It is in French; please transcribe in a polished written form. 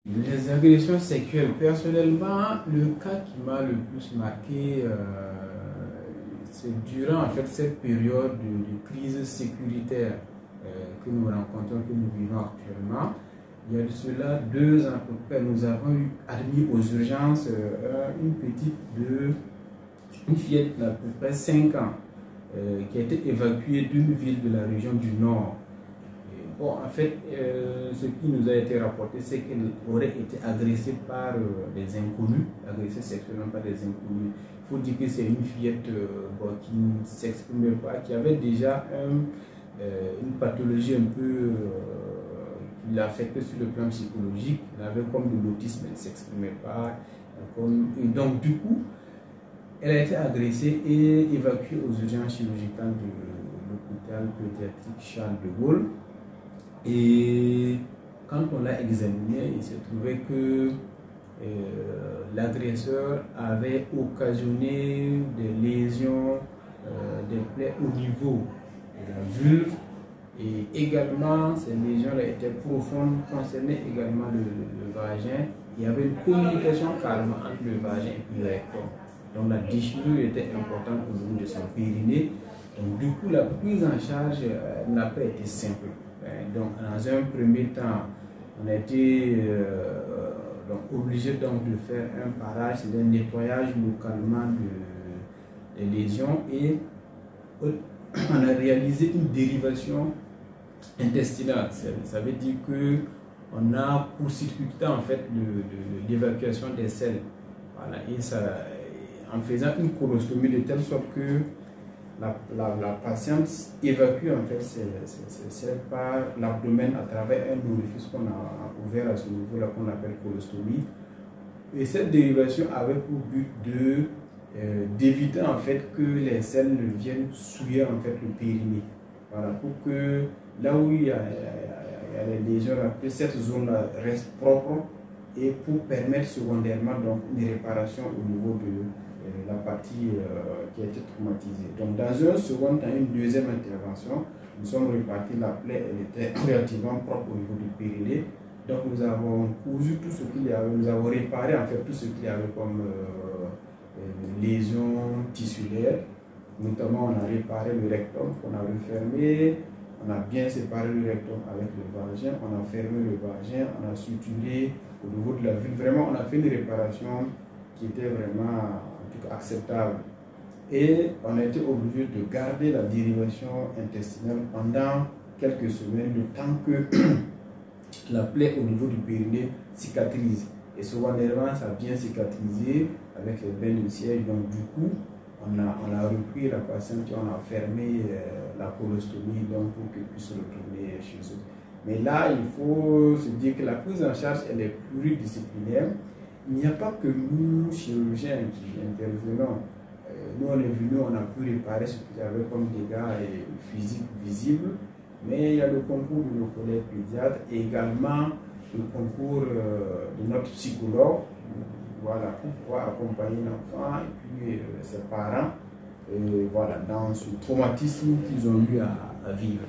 Les agressions sexuelles, personnellement, le cas qui m'a le plus marqué, c'est durant en fait cette période de crise sécuritaire que nous rencontrons, que nous vivons actuellement. Il y a de cela 2 ans à peu près, nous avons eu admis aux urgences une fillette d'à peu près 5 ans qui a été évacuée d'une ville de la région du Nord. Bon, en fait, ce qui nous a été rapporté, c'est qu'elle aurait été agressée par des inconnus, agressée sexuellement par des inconnus. Il faut dire que c'est une fillette qui ne s'exprimait pas, qui avait déjà une pathologie un peu qui l'affectait sur le plan psychologique. Elle avait comme de l'autisme, elle ne s'exprimait pas. Et donc, du coup, elle a été agressée et évacuée aux urgences chirurgicales de l'hôpital pédiatrique Charles de Gaulle. Et quand on l'a examiné, il s'est trouvé que l'agresseur avait occasionné des lésions, des plaies au niveau de la vulve, et également ces lésions-là étaient profondes, concernaient également le vagin. Il y avait une communication carrément entre le vagin et le rectum. Donc la déchirure était importante au niveau de son périnée. Donc du coup, la prise en charge n'a pas été simple. Donc, dans un premier temps, on a été obligé de faire un parage, c'est un nettoyage localement des lésions, et on a réalisé une dérivation intestinale. Ça veut dire qu'on a court-circuité en fait l'évacuation des selles. Voilà, et ça, en faisant une colostomie de telle sorte que la patiente évacue en fait ses selles par l'abdomen à travers un orifice qu'on a ouvert à ce niveau-là, qu'on appelle colostomie. Et cette dérivation avait pour but d'éviter en fait que les selles ne viennent souiller en fait le périnée. Voilà, pour que là où il y a les lésions, que cette zone-là reste propre, et pour permettre secondairement donc une réparation au niveau de la partie qui a été traumatisée. Donc dans un second temps, une deuxième intervention, nous sommes repartis, la plaie elle était relativement propre au niveau du périnée. Donc nous avons cousu tout ce qu'il y avait, nous avons réparé en fait tout ce qu'il y avait comme lésions tissulaires. Notamment on a réparé le rectum qu'on a refermé, on a bien séparé le rectum avec le vagin, on a fermé le vagin, on a suturé au niveau de la vulve. Vraiment on a fait une réparation qui était vraiment acceptable, et on a été obligé de garder la dérivation intestinale pendant quelques semaines, le temps que la plaie au niveau du périnée cicatrise. Et secondairement, ça a bien cicatrisé avec les bains de siège. Donc du coup, on a repris la patiente et on a fermé la colostomie donc, pour qu'elle puisse retourner chez eux. Mais là, il faut se dire que la prise en charge, elle est pluridisciplinaire. Il n'y a pas que nous, chirurgiens, qui intervenons. Nous, on est venus, on a pu réparer ce qu'il y avait comme dégâts physiques visibles, mais il y a le concours de nos collègues pédiatres et également le concours de notre psychologue, voilà, pour pouvoir accompagner l'enfant et puis ses parents, voilà, dans ce traumatisme qu'ils ont eu à vivre.